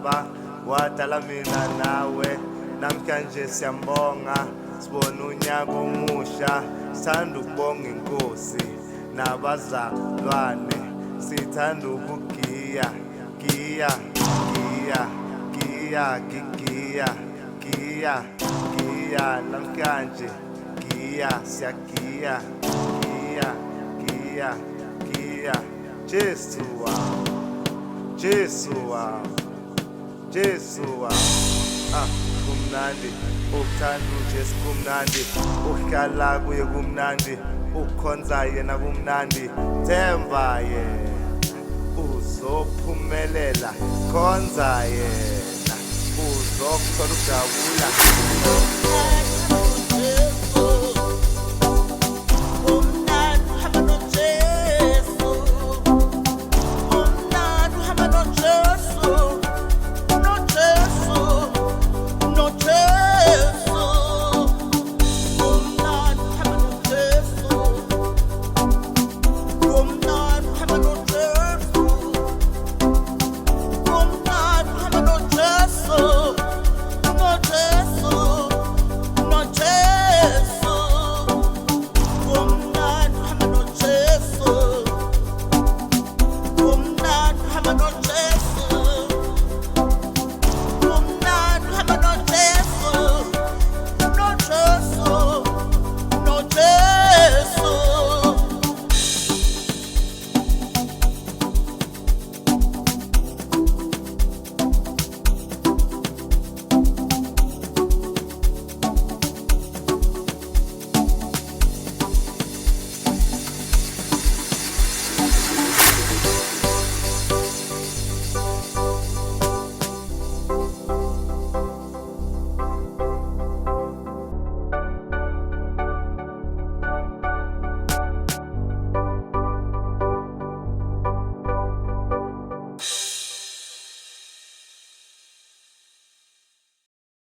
umhlaba wadala mina nawe. Namhlanje siyambonga sibona unyaka omusha, sithanda ukubonga inkosi nabazalwane, sithanda ukugiya giya giya giya giya giya giya. Namhlanje giya siyagiya giya giya giya. Jesu wami, Jesu wami, Jesu wami. Kumnandi ukuthanda uJesu, kumnandi ukuhlala kuye, kumnandi ukukhonza yena, kumnandi themba yena uzophumelela, khonza yena uzokuthola ukujabula.